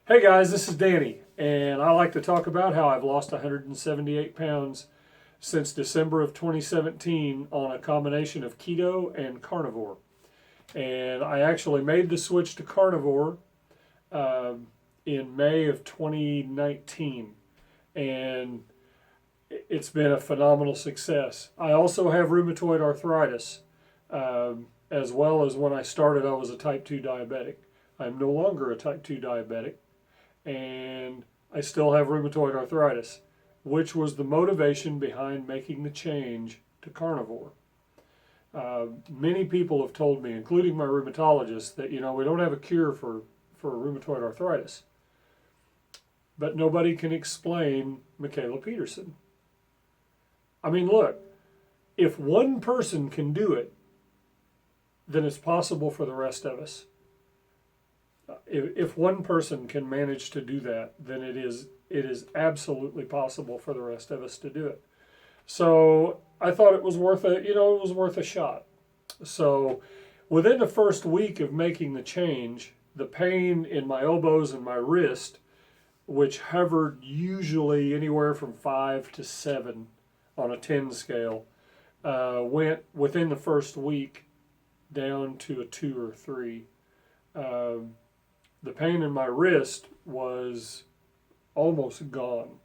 Hey guys, this is Danny, and I like to talk about how I've lost 178 pounds since December of 2017 on a combination of keto and carnivore. And I actually made the switch to carnivore um, in May of 2019, and it's been a phenomenal success. I also have rheumatoid arthritis, as well as when I started, I was a type 2 diabetic. I'm no longer a type 2 diabetic and I still have rheumatoid arthritis, which was the motivation behind making the change to carnivore. Many people have told me, including my rheumatologist, that we don't have a cure for rheumatoid arthritis, but nobody can explain Mikhaila Peterson. I mean, look, if one person can do it, then it's possible for the rest of us. If one person can manage to do that, then it is absolutely possible for the rest of us to do it. So I thought it was worth a shot. So within the first week of making the change, the pain in my elbows and my wrist, which hovered usually anywhere from 5 to 7 on a 10 scale, went within the first week down to a 2 or 3. Um, the pain in my wrist was almost gone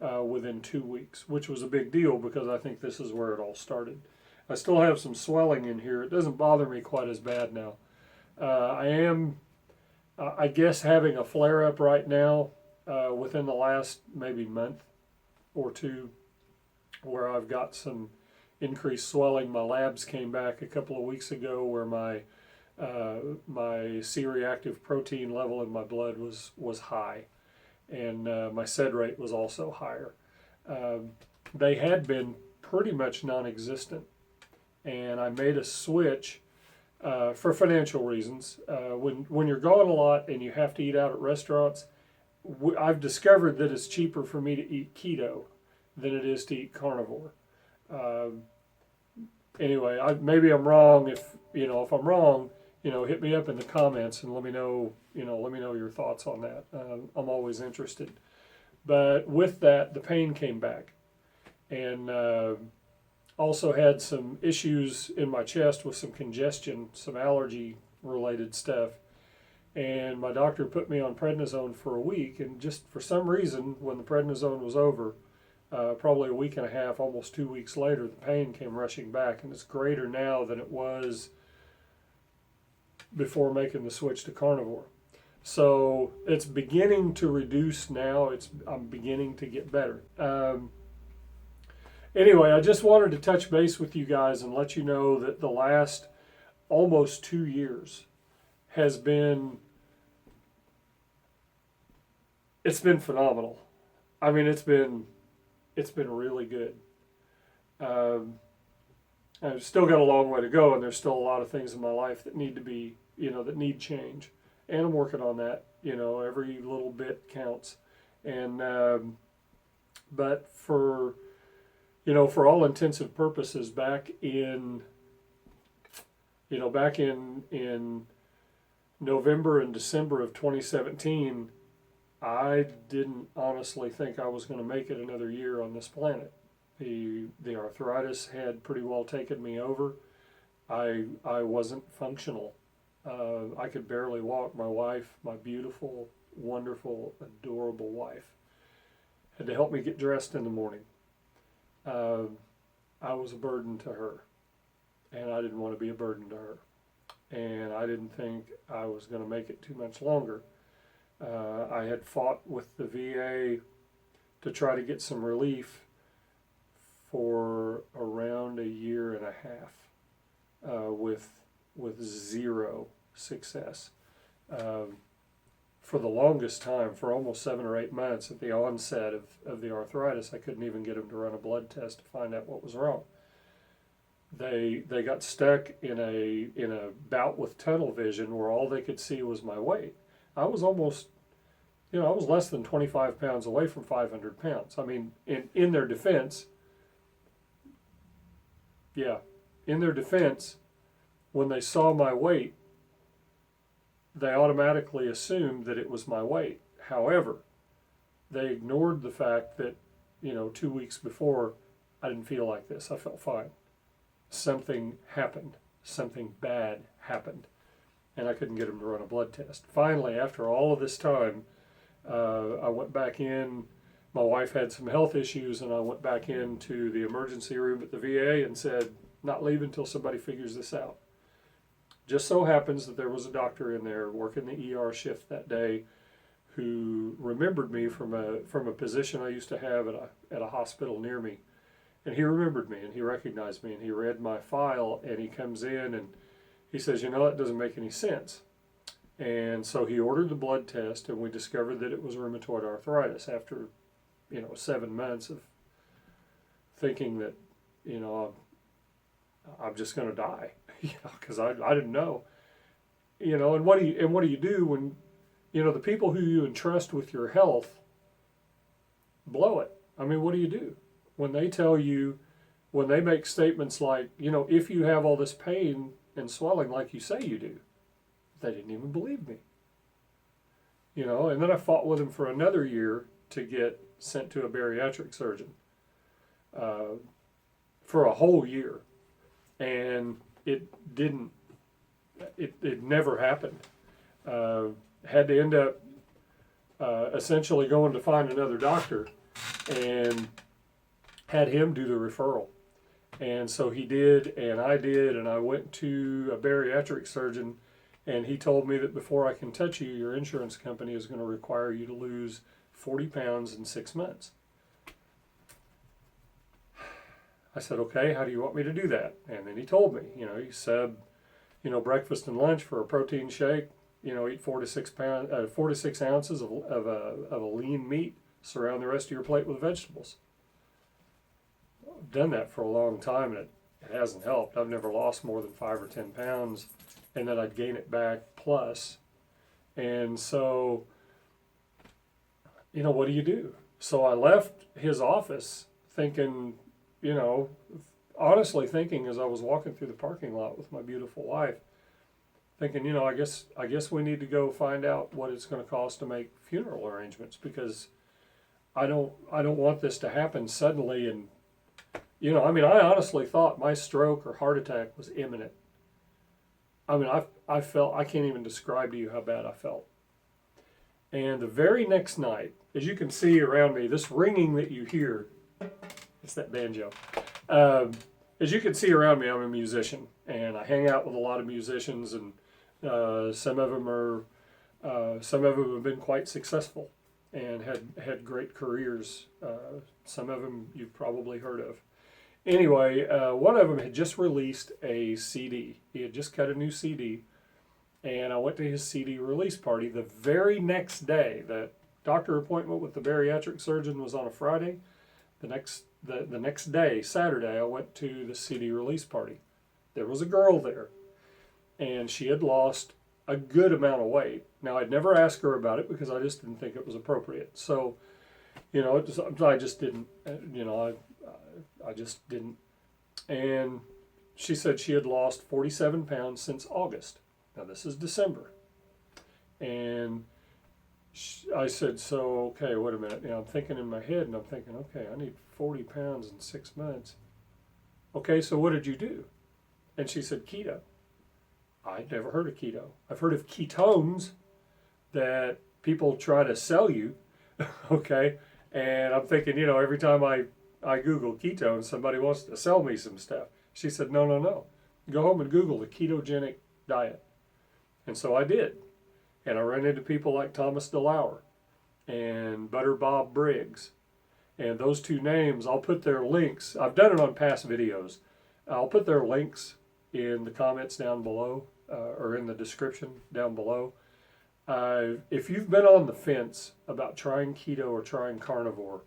within 2 weeks, which was a big deal because I think this is where it all started. I still have some swelling in here. It doesn't bother me quite as bad now. I am, I guess, having a flare up right now within the last maybe month or two where I've got some increased swelling. My labs came back a couple of weeks ago where my C-reactive protein level in my blood was high, and my SED rate was also higher. Um, they had been pretty much non-existent, and I made a switch for financial reasons. When you're gone a lot and you have to eat out at restaurants, I've discovered that it's cheaper for me to eat keto than it is to eat carnivore. Um, anyway, maybe I'm wrong. If I'm wrong, hit me up in the comments and let me know. Let me know your thoughts on that. I'm always interested. But with that, the pain came back, and also had some issues in my chest with some congestion, some allergy related stuff. And my doctor put me on prednisone for a week, and just for some reason, when the prednisone was over, probably a week and a half, almost 2 weeks later, the pain came rushing back, and it's greater now than it was before making the switch to carnivore. So it's beginning to reduce now. I'm beginning to get better. Anyway, I just wanted to touch base with you guys and let you know that the last almost 2 years has been it's been phenomenal. I mean, it's been really good. Um, I've still got a long way to go, and there's still a lot of things in my life that need to be, that need change, and I'm working on that. Every little bit counts, and but for all intensive purposes, back in November and December of 2017, I didn't honestly think I was going to make it another year on this planet. The arthritis had pretty well taken me over. I wasn't functional. I could barely walk. My wife, my beautiful, wonderful, adorable wife, had to help me get dressed in the morning. Uh, I was a burden to her, and I didn't want to be a burden to her. And I didn't think I was going to make it too much longer. I had fought with the VA to try to get some relief for around a year and a half with zero success. Um, for the longest time, for almost 7 or 8 months at the onset of the arthritis, I couldn't even get them to run a blood test to find out what was wrong. They got stuck in a bout with tunnel vision where all they could see was my weight. I was almost, I was less than 25 pounds away from 500 pounds. I mean, in their defense, yeah, in their defense, when they saw my weight, they automatically assumed that it was my weight. However, they ignored the fact that, 2 weeks before, I didn't feel like this. I felt fine. Something happened. Something bad happened. And I couldn't get them to run a blood test. Finally, after all of this time, I went back in. My wife had some health issues, and I went back into the emergency room at the VA and said, not leaving until somebody figures this out. Just so happens that there was a doctor in there working the ER shift that day who remembered me from a position I used to have at a hospital near me. And he remembered me, and he recognized me, and he read my file, and he comes in, and he says, that doesn't make any sense. And so he ordered the blood test, and we discovered that it was rheumatoid arthritis after, 7 months of thinking that, I'm just going to die, because I didn't know. And what do you do when, the people who you entrust with your health blow it? I mean, what do you do? When they tell you, when they make statements like, if you have all this pain and swelling like you say you do, they didn't even believe me. And then I fought with them for another year to get sent to a bariatric surgeon for a whole year. And it never happened. Had to end up essentially going to find another doctor and had him do the referral. And so he did, and I did, and I went to a bariatric surgeon, and he told me that before I can touch you, your insurance company is going to require you to lose 40 pounds in 6 months. I said, okay, how do you want me to do that? And then he told me, you sub, breakfast and lunch for a protein shake, eat 4 to 6 ounces of a lean meat, surround the rest of your plate with vegetables. I've done that for a long time, and it hasn't helped. I've never lost more than 5 or 10 pounds, and then I'd gain it back plus. And so, what do you do? So I left his office thinking, honestly thinking as I was walking through the parking lot with my beautiful wife, thinking, I guess we need to go find out what it's going to cost to make funeral arrangements, because I don't want this to happen suddenly. And I honestly thought my stroke or heart attack was imminent. I felt, I can't even describe to you how bad I felt. And the very next night, as you can see around me, this ringing that you hear, it's that banjo. As you can see around me, I'm a musician, and I hang out with a lot of musicians, and some of them have been quite successful and had great careers. Some of them you've probably heard of. Anyway, one of them had just released a CD. He had just cut a new CD, and I went to his CD release party the very next day. The doctor appointment with the bariatric surgeon was on a Friday. The next day, Saturday, I went to the CD release party. There was a girl there, and she had lost a good amount of weight. Now, I'd never asked her about it because I just didn't think it was appropriate. So, I just didn't, I just didn't. And she said she had lost 47 pounds since August. Now, this is December. And I said, so, okay, wait a minute. I'm thinking in my head, and I'm thinking, okay, I need 40 pounds in 6 months. Okay, so what did you do? And she said, keto. I'd never heard of keto. I've heard of ketones that people try to sell you, okay? And I'm thinking, every time I Google ketones, somebody wants to sell me some stuff. She said, no. Go home and Google the ketogenic diet. And so I did. And I ran into people like Thomas DeLauer and Butter Bob Briggs. And those two names, I'll put their links. I've done it on past videos. I'll put their links in the comments down below, or in the description down below. If you've been on the fence about trying keto or trying carnivore,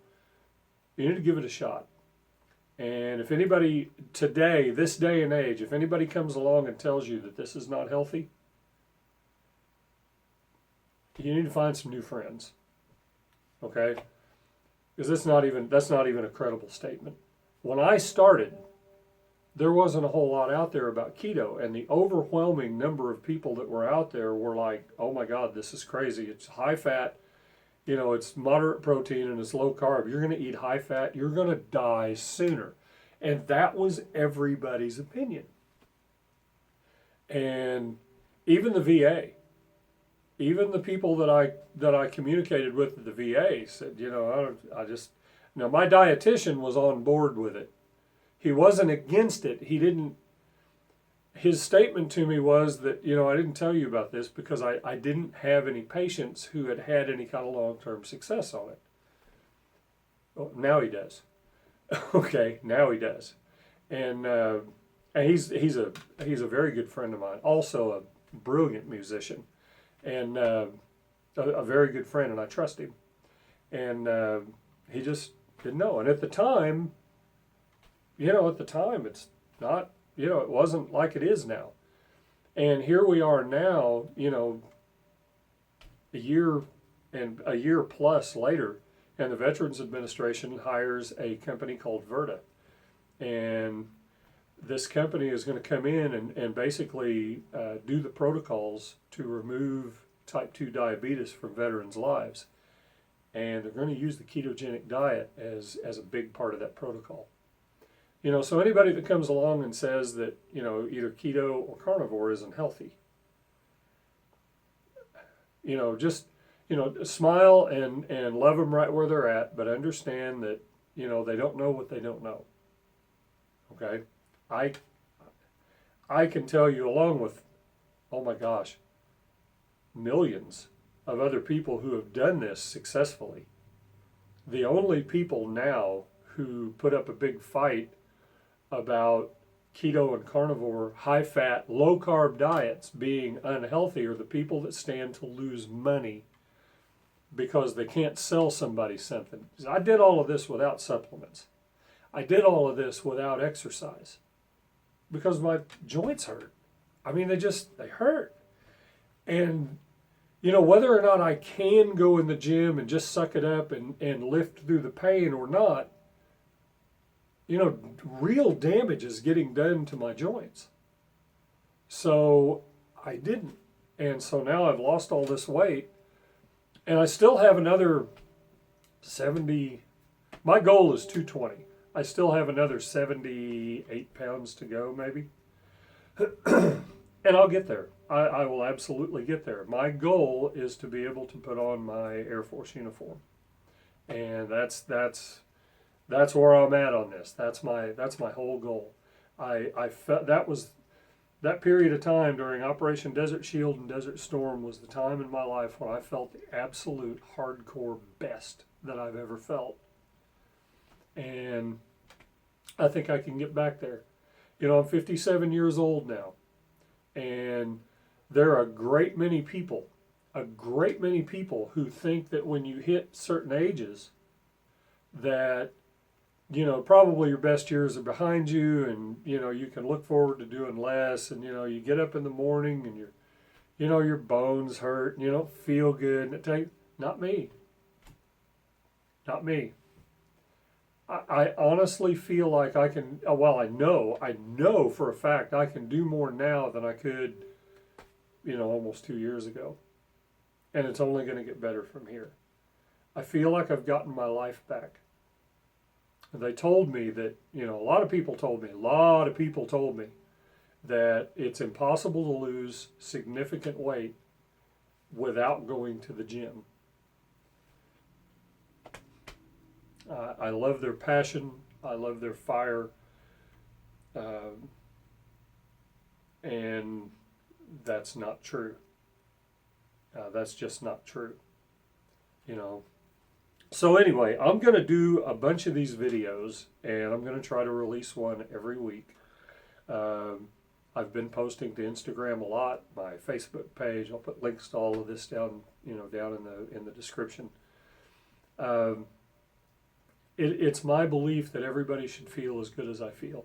you need to give it a shot. And if anybody today, this day and age, if anybody comes along and tells you that this is not healthy, you need to find some new friends, okay? Because that's not even a credible statement. When I started, there wasn't a whole lot out there about keto, and the overwhelming number of people that were out there were like, oh my God, this is crazy. It's high fat, it's moderate protein and it's low carb. You're going to eat high fat, you're going to die sooner. And that was everybody's opinion. And even the VA, even the people that I communicated with at the VA said, now my dietitian was on board with it. He wasn't against it. His statement to me was that, I didn't tell you about this because I didn't have any patients who had had any kind of long-term success on it. Well, now he does. Okay, now he does. And he's a very good friend of mine, also a brilliant musician, and a very good friend, and I trust him. And he just didn't know. And at the time, it's not, it wasn't like it is now. And here we are now, a year plus later, and the Veterans Administration hires a company called Virta. And this company is going to come in and basically do the protocols to remove type 2 diabetes from veterans' lives. And they're going to use the ketogenic diet as a big part of that protocol. So anybody that comes along and says that, either keto or carnivore isn't healthy, just, smile and love them right where they're at, but understand that, they don't know what they don't know. Okay? I can tell you, along with, oh my gosh, millions of other people who have done this successfully, the only people now who put up a big fight about keto and carnivore, high-fat, low-carb diets being unhealthy are the people that stand to lose money because they can't sell somebody something. I did all of this without supplements. I did all of this without exercise because my joints hurt. I mean, they hurt. And, whether or not I can go in the gym and just suck it up and lift through the pain or not, real damage is getting done to my joints. So I didn't. And so now I've lost all this weight and I still have another 70. My goal is 220. I still have another 78 pounds to go maybe. And I'll get there. I will absolutely get there. My goal is to be able to put on my Air Force uniform. And that's where I'm at on this. That's my whole goal. I felt that period of time during Operation Desert Shield and Desert Storm was the time in my life when I felt the absolute hardcore best that I've ever felt. And I think I can get back there. I'm 57 years old now. And there are a great many people who think that when you hit certain ages that probably your best years are behind you and, you can look forward to doing less and, you get up in the morning and your bones hurt and you don't feel good. And not me. Not me. I honestly feel like I can, I know for a fact I can do more now than I could, almost 2 years ago. And it's only going to get better from here. I feel like I've gotten my life back. They told me that, a lot of people told me that it's impossible to lose significant weight without going to the gym. I love their passion. I love their fire. And that's not true. That's just not true. So anyway, I'm going to do a bunch of these videos, and I'm going to try to release one every week. I've been posting to Instagram a lot, my Facebook page. I'll put links to all of this down in the description. It's my belief that everybody should feel as good as I feel,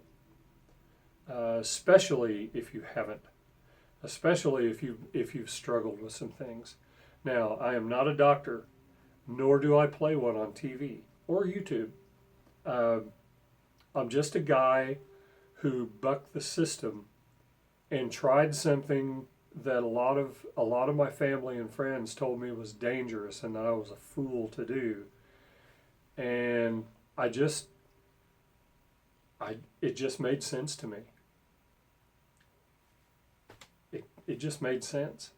especially if you haven't, especially if you've struggled with some things. Now, I am not a doctor, nor do I play one on TV or YouTube. I'm just a guy who bucked the system and tried something that a lot of my family and friends told me was dangerous and that I was a fool to do. And it just made sense to me. It just made sense.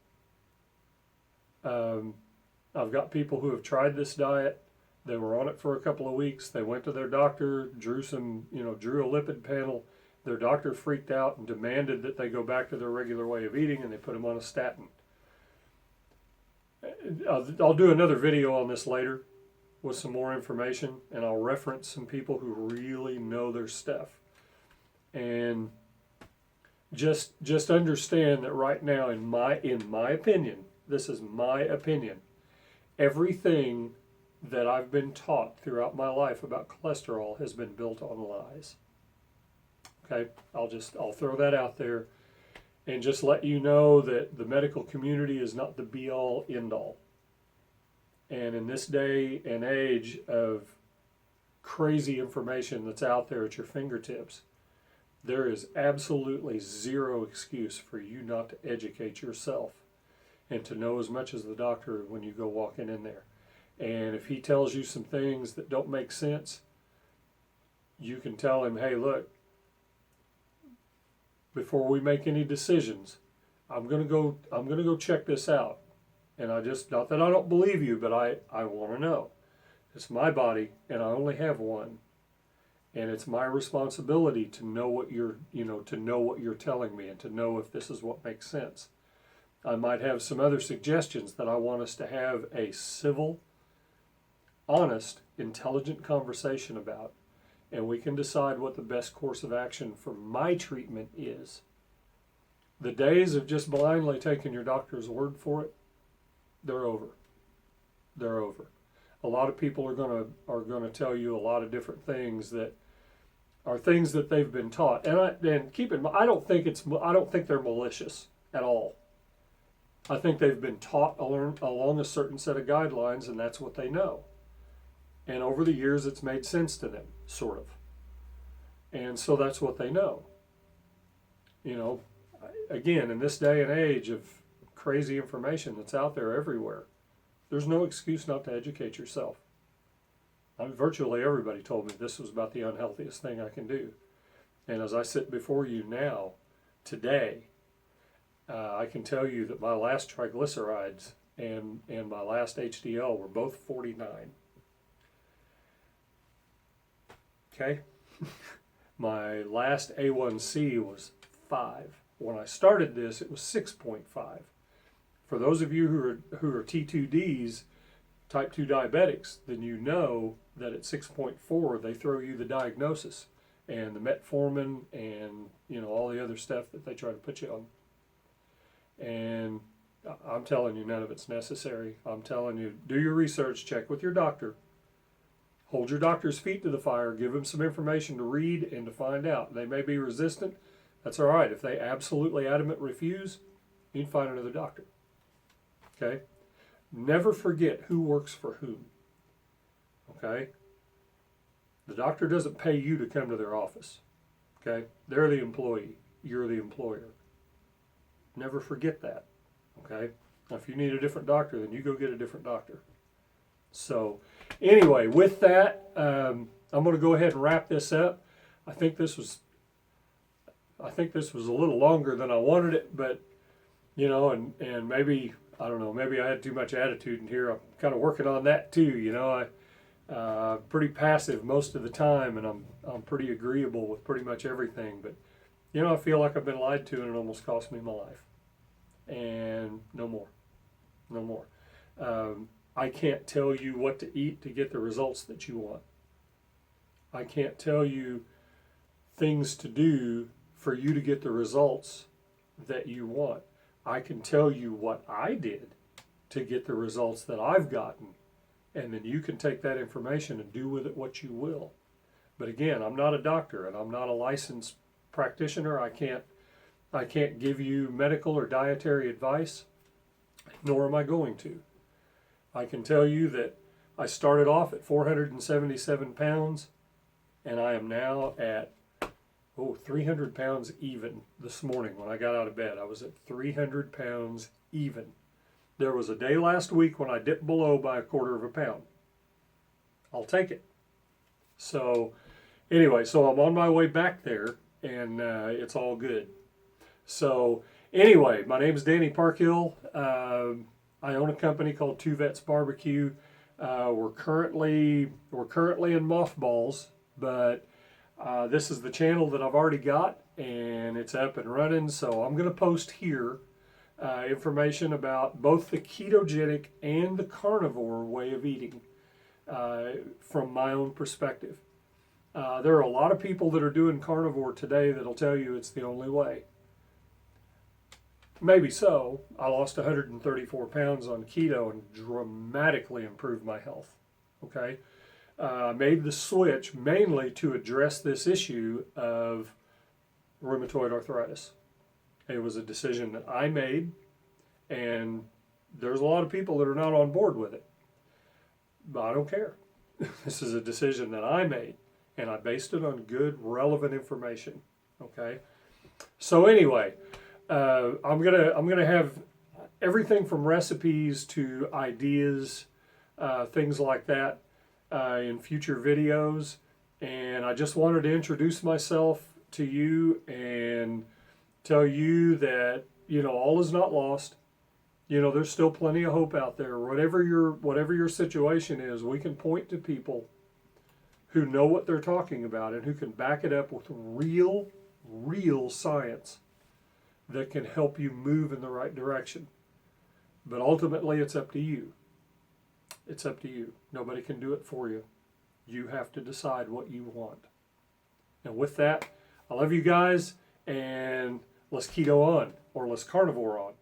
I've got people who have tried this diet. They were on it for a couple of weeks. They went to their doctor, drew a lipid panel. Their doctor freaked out and demanded that they go back to their regular way of eating, and they put them on a statin. I'll do another video on this later with some more information, and I'll reference some people who really know their stuff. And just understand that right now, in my opinion, this is my opinion, everything that I've been taught throughout my life about cholesterol has been built on lies. Okay, I'll throw that out there and just let you know that the medical community is not the be-all, end-all. And in this day and age of crazy information that's out there at your fingertips, there is absolutely zero excuse for you not to educate yourself and to know as much as the doctor when you go walking in there. And if he tells you some things that don't make sense, you can tell him, hey, look, before we make any decisions, I'm gonna go check this out. And not that I don't believe you, but I want to know. It's my body, and I only have one. And it's my responsibility to know what you're telling me and to know if this is what makes sense. I might have some other suggestions that I want us to have a civil, honest, intelligent conversation about. And we can decide what the best course of action for my treatment is. The days of just blindly taking your doctor's word for it, they're over. They're over. A lot of people are gonna tell you a lot of different things that are things that they've been taught. And keep in mind, I don't think they're malicious at all. I think they've been taught along a certain set of guidelines, and that's what they know. And over the years, it's made sense to them, sort of. And so that's what they know. Again, in this day and age of crazy information that's out there everywhere, there's no excuse not to educate yourself. Virtually everybody told me this was about the unhealthiest thing I can do. And as I sit before you now, today, I can tell you that my last triglycerides and my last HDL were both 49. Okay? My last A1C was 5. When I started this, it was 6.5. For those of you who are T2Ds, type 2 diabetics, then you know that at 6.4 they throw you the diagnosis and the metformin and all the other stuff that they try to put you on. And I'm telling you, none of it's necessary. I'm telling you, do your research, check with your doctor. Hold your doctor's feet to the fire, give them some information to read and to find out. They may be resistant. That's all right. If they absolutely adamant refuse, you can find another doctor. Okay? Never forget who works for whom. Okay? The doctor doesn't pay you to come to their office. Okay? They're the employee. You're the employer. Never forget that. Okay? Now, if you need a different doctor, then you go get a different doctor. So, anyway, with that, I'm going to go ahead and wrap this up. I think this was a little longer than I wanted it, but and maybe I don't know, maybe I had too much attitude in here. I'm kind of working on that too. I'm pretty passive most of the time, and I'm pretty agreeable with pretty much everything. But I feel like I've been lied to, and it almost cost me my life. And no more. I can't tell you what to eat to get the results that you want. I can't tell you things to do for you to get the results that you want. I can tell you what I did to get the results that I've gotten, and then you can take that information and do with it what you will. But again, I'm not a doctor, and I'm not a licensed practitioner. I can't give you medical or dietary advice, nor am I going to. I can tell you that I started off at 477 pounds, and I am now at 300 pounds even this morning when I got out of bed. I was at 300 pounds even. There was a day last week when I dipped below by a quarter of a pound. I'll take it. So anyway, so I'm on my way back there, and it's all good. So anyway, my name is Danny Parkhill. I own a company called Two Vets Barbecue. We're currently in mothballs, but this is the channel that I've already got, and it's up and running. So I'm going to post here information about both the ketogenic and the carnivore way of eating from my own perspective. There are a lot of people that are doing carnivore today that'll tell you it's the only way. Maybe so. I lost 134 pounds on keto and dramatically improved my health. Okay? I made the switch mainly to address this issue of rheumatoid arthritis. It was a decision that I made, and there's a lot of people that are not on board with it. But I don't care. This is a decision that I made, and I based it on good, relevant information. Okay? So anyway, I'm gonna have everything from recipes to ideas, things like that, in future videos. And I just wanted to introduce myself to you and tell you that, all is not lost. There's still plenty of hope out there. Whatever your situation is, we can point to people who know what they're talking about and who can back it up with real science that can help you move in the right direction. But ultimately, it's up to you. It's up to you. Nobody can do it for you. You have to decide what you want. And with that, I love you guys, and let's keto on, or let's carnivore on.